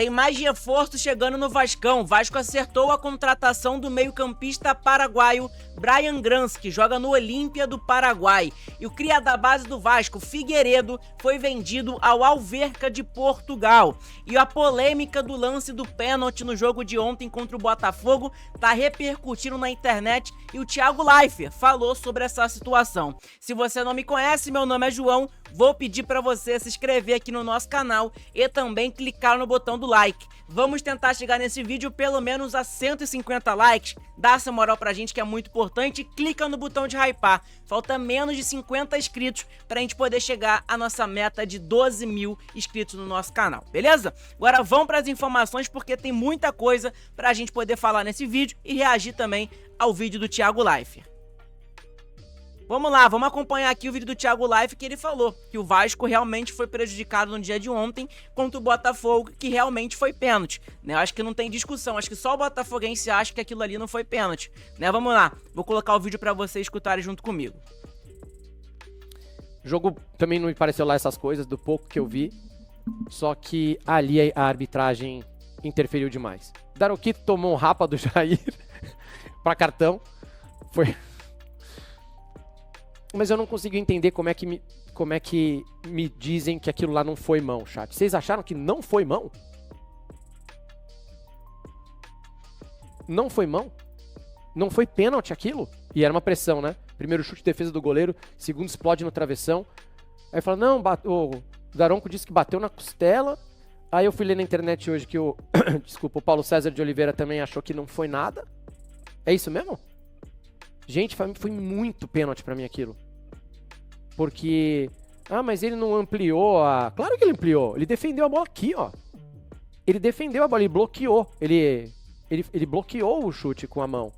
Tem mais reforço chegando no Vascão. O Vasco acertou a contratação do meio-campista paraguaio Brian Grans, que joga no Olímpia do Paraguai. E o cria da base do Vasco, Figueiredo, foi vendido ao Alverca de Portugal. E a polêmica do lance do pênalti no jogo de ontem contra o Botafogo tá repercutindo na internet e o Thiago Leifert falou sobre essa situação. Se você não me conhece, meu nome é João, vou pedir para você se inscrever aqui no nosso canal e também clicar no botão do like. Vamos tentar chegar nesse vídeo pelo menos a 150 likes. Dá essa moral pra gente que é muito importante. Clica no botão de hypar. Falta menos de 50 inscritos pra gente poder chegar à nossa meta de 12 mil inscritos no nosso canal, beleza? Agora vamos para as informações porque tem muita coisa pra gente poder falar nesse vídeo e reagir também ao vídeo do Thiago Leifert. Vamos lá, vamos acompanhar aqui o vídeo do Thiago Leifert, que ele falou que o Vasco realmente foi prejudicado no dia de ontem contra o Botafogo, que realmente foi pênalti, né? Eu acho que não tem discussão, acho que só o botafoguense acha que aquilo ali não foi pênalti, né? Vamos lá, vou colocar o vídeo pra vocês escutarem junto comigo. O jogo também não me pareceu lá essas coisas, do pouco que eu vi, só que ali a arbitragem interferiu demais. Daroquito tomou um rapa do Jair pra cartão, foi... Mas eu não consigo entender como é que me dizem que aquilo lá não foi mão, chat. Vocês acharam que não foi mão? Não foi mão? Não foi pênalti aquilo? E era uma pressão, né? Primeiro chute de defesa do goleiro, segundo explode no travessão. Aí fala, não, o Daronco disse que bateu na costela. Aí eu fui ler na internet hoje que o desculpa, o Paulo César de Oliveira também achou que não foi nada. É isso mesmo? Gente, foi muito pênalti pra mim aquilo. Porque... Ah, mas ele não ampliou a... Claro que ele ampliou. Ele defendeu a bola aqui, ó. Ele defendeu a bola, ele bloqueou. Ele bloqueou o chute com a mão.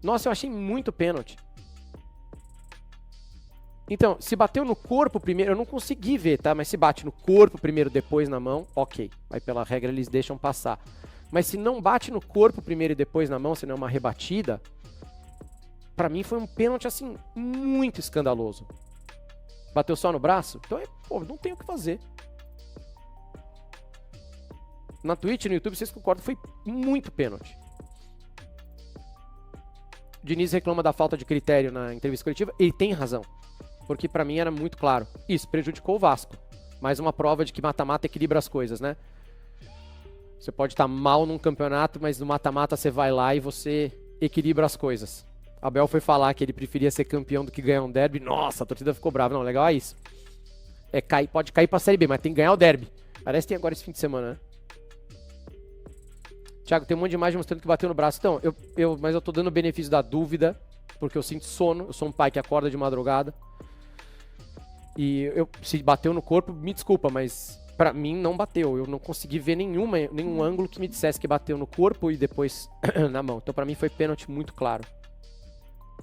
Nossa, eu achei muito pênalti. Então, se bateu no corpo primeiro... Eu não consegui ver, tá? Mas se bate no corpo primeiro, depois na mão, ok. Aí pela regra eles deixam passar. Mas se não bate no corpo primeiro e depois na mão, se não é uma rebatida... Pra mim foi um pênalti, assim, muito escandaloso. Bateu só no braço? Então, pô, não tem o que fazer. Na Twitch e no YouTube, vocês concordam, foi muito pênalti. Diniz reclama da falta de critério na entrevista coletiva. Ele tem razão. Porque pra mim era muito claro. Isso prejudicou o Vasco. Mais uma prova de que mata-mata equilibra as coisas, né? Você pode estar mal num campeonato, mas no mata-mata você vai lá e você equilibra as coisas. Abel foi falar que ele preferia ser campeão do que ganhar um derby. Nossa, a torcida ficou brava. Não, legal é isso. Pode cair pra Série B, mas tem que ganhar o derby. Parece que tem agora esse fim de semana, né? Thiago, tem um monte de imagem mostrando que bateu no braço. Então, mas eu tô dando o benefício da dúvida, porque eu sinto sono. Eu sou um pai que acorda de madrugada. E se bateu no corpo, me desculpa, mas pra mim não bateu. Eu não consegui ver nenhum ângulo que me dissesse que bateu no corpo e depois na mão. Então pra mim foi pênalti muito claro.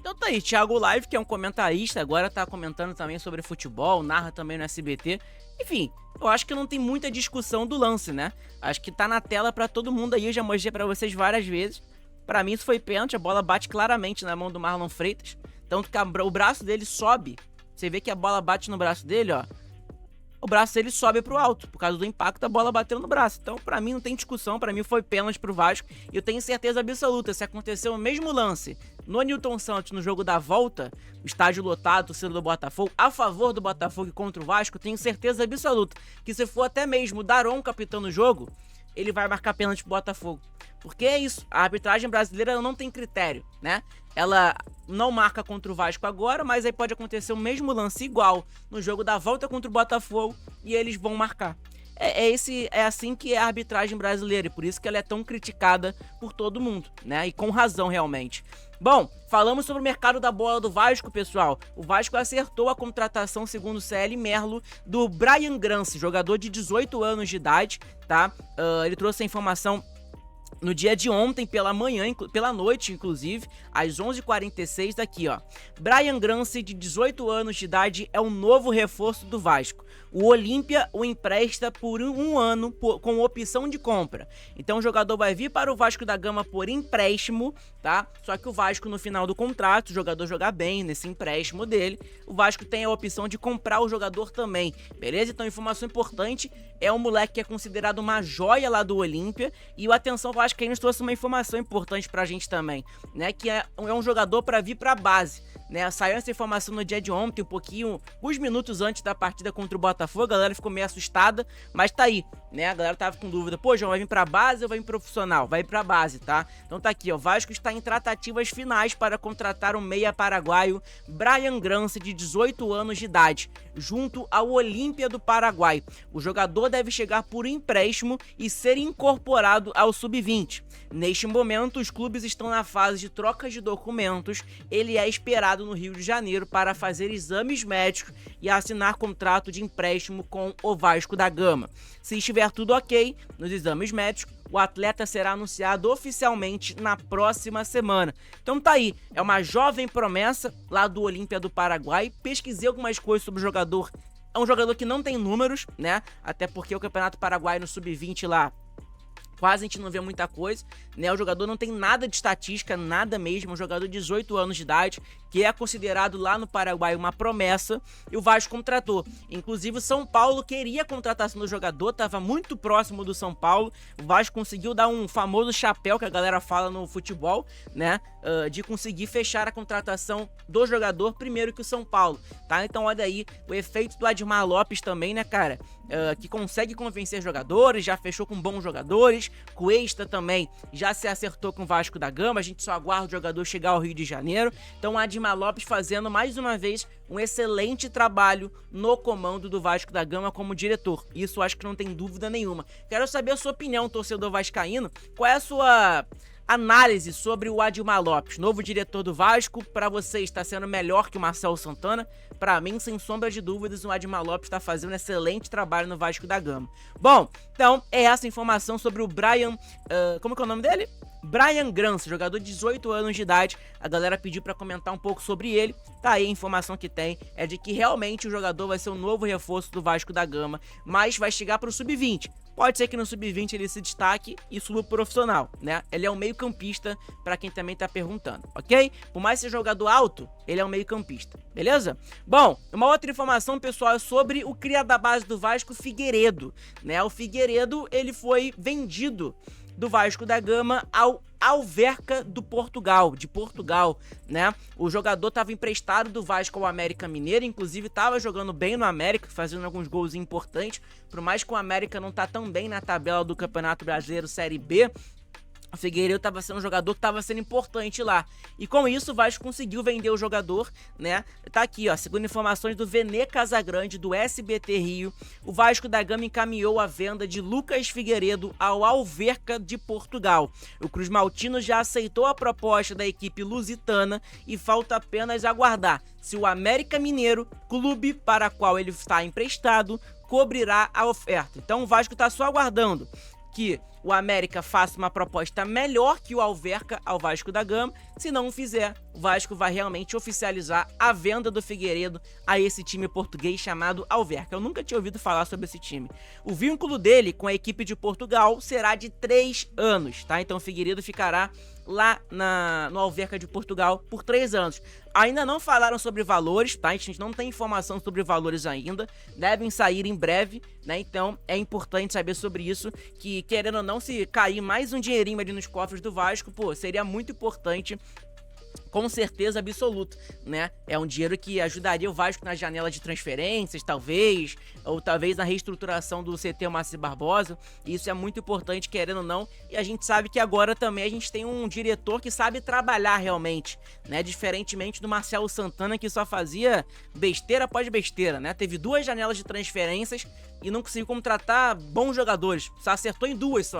Então tá aí, Thiago Leifert, que é um comentarista, agora tá comentando também sobre futebol, narra também no SBT. Enfim, eu acho que não tem muita discussão do lance, né? Acho que tá na tela pra todo mundo aí, eu já mostrei pra vocês várias vezes. Pra mim isso foi pênalti, a bola bate claramente na mão do Marlon Freitas. Tanto que o braço dele sobe, você vê que a bola bate no braço dele, ó. O braço dele sobe pro alto, por causa do impacto, a bola bateu no braço. Então, pra mim, não tem discussão, pra mim foi pênalti pro Vasco. E eu tenho certeza absoluta, se aconteceu o mesmo lance no Newton Santos, no jogo da volta, o estádio lotado, torcida do Botafogo, a favor do Botafogo e contra o Vasco, tenho certeza absoluta que se for até mesmo o Daron capitão no jogo, ele vai marcar pênalti pro Botafogo. Porque é isso, a arbitragem brasileira não tem critério, né? Ela não marca contra o Vasco agora, mas aí pode acontecer o mesmo lance igual no jogo da volta contra o Botafogo e eles vão marcar. É assim que é a arbitragem brasileira e por isso que ela é tão criticada por todo mundo, né? E com razão, realmente. Bom, falamos sobre o mercado da bola do Vasco, pessoal. O Vasco acertou a contratação, segundo o CL Merlo, do Brian Grans, jogador de 18 anos de idade, tá? Ele trouxe a informação no dia de ontem, pela noite, inclusive, às 11h46, daqui, ó. Bryan Granci, de 18 anos de idade, é o novo reforço do Vasco. O Olímpia o empresta por um ano com opção de compra. Então o jogador vai vir para o Vasco da Gama por empréstimo, tá? Só que o Vasco, no final do contrato, o jogador jogar bem nesse empréstimo dele, o Vasco tem a opção de comprar o jogador também, beleza? Então, informação importante, é um moleque que é considerado uma joia lá do Olímpia, e o Atenção Vascaínos trouxe uma informação importante pra gente também, né? Que é um jogador para vir pra base, né? Saiu essa informação no dia de ontem, uns minutos antes da partida contra o Botafogo. A galera ficou meio assustada, mas tá aí, né? A galera tava com dúvida, pô, João, vai vir pra base ou vai vir profissional? Vai vir pra base, tá? Então tá aqui, ó, o Vasco está em tratativas finais para contratar o meia paraguaio Bryan Granci, de 18 anos de idade, junto ao Olímpia do Paraguai. O jogador deve chegar por empréstimo e ser incorporado ao sub-20. Neste momento, os clubes estão na fase de troca de documentos. Ele é esperado no Rio de Janeiro para fazer exames médicos e assinar contrato de empréstimo com o Vasco da Gama. Se estiver tudo ok nos exames médicos, o atleta será anunciado oficialmente na próxima semana. Então tá aí, é uma jovem promessa lá do Olímpia do Paraguai. Pesquisei algumas coisas sobre o jogador. É um jogador que não tem números, né? Até porque o Campeonato Paraguai no Sub-20 lá, quase a gente não vê muita coisa, né? O jogador não tem nada de estatística, nada mesmo. Um jogador de 18 anos de idade, que é considerado lá no Paraguai uma promessa, e o Vasco contratou. Inclusive o São Paulo queria a contratação do jogador, estava muito próximo do São Paulo. O Vasco conseguiu dar um famoso chapéu que a galera fala no futebol, né? De conseguir fechar a contratação do jogador primeiro que o São Paulo, tá? Então olha aí o efeito do Admar Lopes também, né, cara? Que consegue convencer jogadores, já fechou com bons jogadores. Cuesta também já se acertou com o Vasco da Gama. A gente só aguarda o jogador chegar ao Rio de Janeiro. Então o Admar Lopes fazendo mais uma vez um excelente trabalho no comando do Vasco da Gama como diretor. Isso acho que não tem dúvida nenhuma. Quero saber a sua opinião, torcedor vascaíno. Qual é a sua análise sobre o Admar Lopes, novo diretor do Vasco? Para você, está sendo melhor que o Marcelo Santana? Para mim, sem sombra de dúvidas, o Admar Lopes está fazendo um excelente trabalho no Vasco da Gama. Bom, então é essa informação sobre o Bryan... como que é o nome dele? Bryan Granci, jogador de 18 anos de idade. A galera pediu pra comentar um pouco sobre ele. Tá aí a informação que tem, é de que realmente o jogador vai ser o novo reforço do Vasco da Gama, mas vai chegar pro Sub-20. Pode ser que no Sub-20 ele se destaque e suba pro profissional, né? Ele é um meio campista, pra quem também tá perguntando, ok? Por mais ser jogador alto, ele é um meio campista, beleza? Bom, uma outra informação, pessoal, é sobre o cria da base do Vasco, Figueiredo, né? O Figueiredo, ele foi vendido do Vasco da Gama ao Alverca de Portugal, né? O jogador estava emprestado do Vasco ao América Mineiro, inclusive estava jogando bem no América, fazendo alguns gols importantes, por mais que o América não tá tão bem na tabela do Campeonato Brasileiro Série B, o Figueiredo estava sendo um jogador que estava sendo importante lá. E com isso o Vasco conseguiu vender o jogador, né? Tá aqui, ó, segundo informações do Vene Casagrande, do SBT Rio, o Vasco da Gama encaminhou a venda de Lucas Figueiredo ao Alverca de Portugal. O Cruz Maltino já aceitou a proposta da equipe lusitana e falta apenas aguardar se o América Mineiro, clube para qual ele está emprestado, cobrirá a oferta. Então o Vasco está só aguardando que o América faça uma proposta melhor que o Alverca ao Vasco da Gama. Se não fizer, o Vasco vai realmente oficializar a venda do Figueiredo a esse time português chamado Alverca. Eu nunca tinha ouvido falar sobre esse time. O vínculo dele com a equipe de Portugal será de 3 anos, tá? Então o Figueiredo ficará lá no Alverca de Portugal por 3 anos. Ainda não falaram sobre valores, tá? A gente não tem informação sobre valores ainda. Devem sair em breve, né? Então é importante saber sobre isso, que querendo ou não, se cair mais um dinheirinho ali nos cofres do Vasco, pô, seria muito importante, com certeza absoluta, né? É um dinheiro que ajudaria o Vasco na janela de transferências, talvez, ou talvez na reestruturação do CT Moacir Barbosa. Isso é muito importante, querendo ou não, e a gente sabe que agora também a gente tem um diretor que sabe trabalhar realmente, né? Diferentemente do Marcelo Santana, que só fazia besteira após besteira, né? Teve 2 janelas de transferências e não conseguiu contratar bons jogadores, só acertou em 2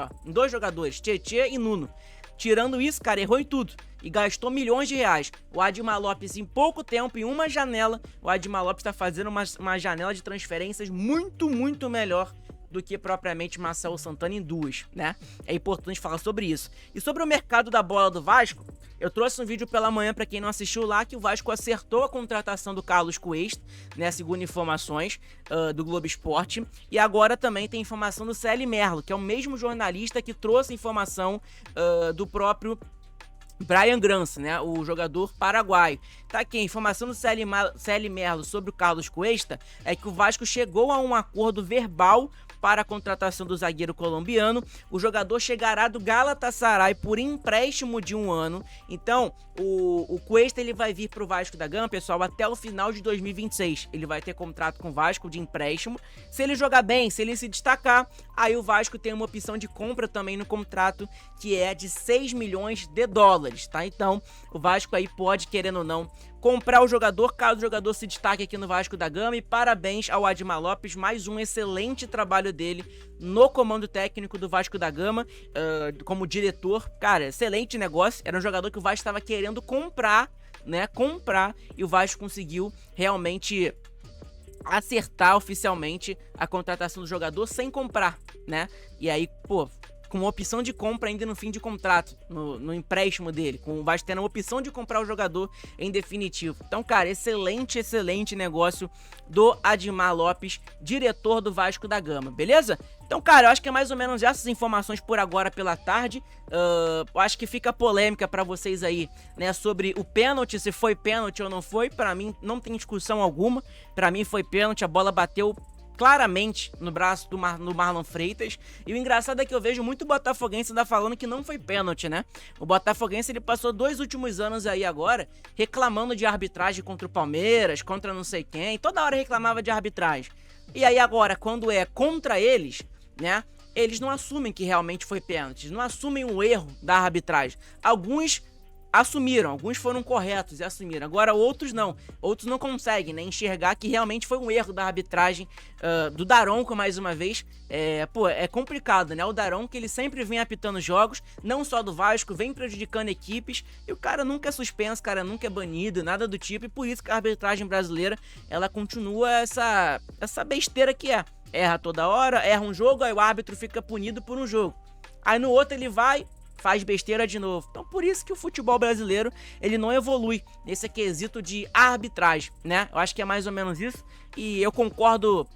jogadores, Tietê e Nuno. Tirando isso, cara, errou em tudo e gastou milhões de reais. O Admar Lopes, em pouco tempo, em uma janela, o Admar Lopes está fazendo uma janela de transferências muito, muito melhor do que propriamente Marcelo Santana em 2, né? É importante falar sobre isso. E sobre o mercado da bola do Vasco, eu trouxe um vídeo pela manhã para quem não assistiu lá, que o Vasco acertou a contratação do Carlos Cuesta, né, segundo informações do Globo Esporte, e agora também tem informação do CL Merlo, que é o mesmo jornalista que trouxe informação do próprio Bryan Grança, né, o jogador paraguaio. Tá aqui, a informação do CL Merlo sobre o Carlos Cuesta é que o Vasco chegou a um acordo verbal para a contratação do zagueiro colombiano. O jogador chegará do Galatasaray por empréstimo de 1 ano. Então, o Cuesta ele vai vir para o Vasco da Gama, pessoal, até o final de 2026. Ele vai ter contrato com o Vasco de empréstimo. Se ele jogar bem, se ele se destacar, aí o Vasco tem uma opção de compra também no contrato, que é de 6 milhões de dólares, tá? Então, o Vasco aí pode, querendo ou não, comprar o jogador, caso o jogador se destaque aqui no Vasco da Gama. E parabéns ao Admar Lopes, mais um excelente trabalho dele no comando técnico do Vasco da Gama, como diretor. Cara, excelente negócio, era um jogador que o Vasco estava querendo comprar, né, e o Vasco conseguiu realmente acertar oficialmente a contratação do jogador sem comprar, né, e aí, pô, com uma opção de compra ainda no fim de contrato, no empréstimo dele, com o Vasco tendo a opção de comprar o jogador em definitivo. Então, cara, excelente negócio do Admar Lopes, diretor do Vasco da Gama, beleza? Então, cara, eu acho que é mais ou menos essas informações por agora pela tarde. Eu acho que fica polêmica pra vocês aí, né, sobre o pênalti, se foi pênalti ou não foi. Pra mim, não tem discussão alguma. Pra mim, foi pênalti, a bola bateu claramente no braço do Marlon Freitas. E o engraçado é que eu vejo muito botafoguense ainda falando que não foi pênalti, né? O botafoguense, ele passou 2 últimos anos aí agora reclamando de arbitragem contra o Palmeiras, contra não sei quem, toda hora reclamava de arbitragem. E aí agora, quando é contra eles, né, eles não assumem que realmente foi pênalti, não assumem o erro da arbitragem. Alguns assumiram, alguns foram corretos e assumiram. Agora outros não conseguem, né, enxergar que realmente foi um erro da arbitragem do Daronco, mais uma vez. É complicado, né? O Daronco, ele sempre vem apitando jogos, não só do Vasco, vem prejudicando equipes, e o cara nunca é suspenso, o cara nunca é banido, nada do tipo, e por isso que a arbitragem brasileira, ela continua essa besteira que é. Erra toda hora, erra um jogo, aí o árbitro fica punido por um jogo. Aí no outro ele vai, faz besteira de novo. Então por isso que o futebol brasileiro, ele não evolui nesse quesito de arbitragem, né? Eu acho que é mais ou menos isso, e eu concordo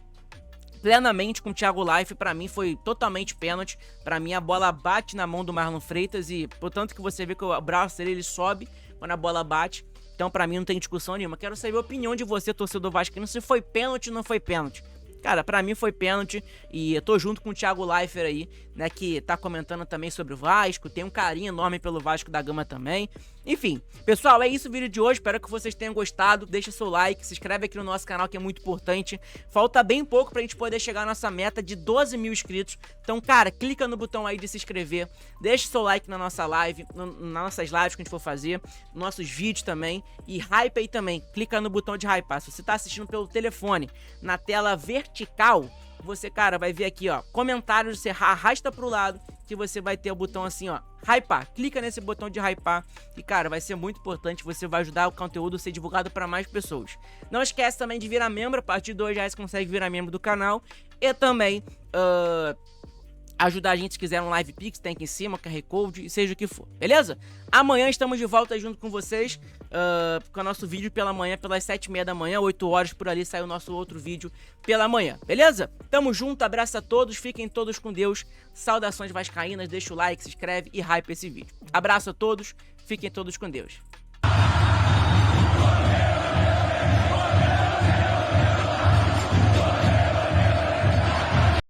plenamente com o Thiago Life. Pra mim foi totalmente pênalti. Pra mim a bola bate na mão do Marlon Freitas, e portanto que você vê que o braço dele, ele sobe quando a bola bate. Então pra mim não tem discussão nenhuma. Quero saber a opinião de você, torcedor vascaíno, se foi pênalti ou não foi pênalti. Cara, pra mim foi pênalti, e eu tô junto com o Thiago Leifert aí, né, que tá comentando também sobre o Vasco, tem um carinho enorme pelo Vasco da Gama também. Enfim, pessoal, é isso o vídeo de hoje, espero que vocês tenham gostado, deixa seu like, se inscreve aqui no nosso canal que é muito importante. Falta bem pouco pra gente poder chegar à nossa meta de 12 mil inscritos, então, cara, clica no botão aí de se inscrever, deixa seu like na nossa live, nas nossas lives que a gente for fazer, nos nossos vídeos também, e hype aí também, clica no botão de hypar. Se você tá assistindo pelo telefone, na tela vertical, você, cara, vai ver aqui, ó, comentários, você arrasta pro lado que você vai ter o botão assim, ó, hypar. Clica nesse botão de hypar e, cara, vai ser muito importante, você vai ajudar o conteúdo a ser divulgado para mais pessoas. Não esquece também de virar membro, a partir de R$2 você consegue virar membro do canal, e também ajudar a gente se quiser um live pix, tem aqui em cima, QR Code, e seja o que for, beleza? Amanhã estamos de volta junto com vocês, com o nosso vídeo pela manhã, pelas 7h30 da manhã, 8 horas por ali sai o nosso outro vídeo pela manhã, beleza? Tamo junto, abraço a todos, fiquem todos com Deus, saudações vascaínas, deixa o like, se inscreve e hype esse vídeo. Abraço a todos, fiquem todos com Deus.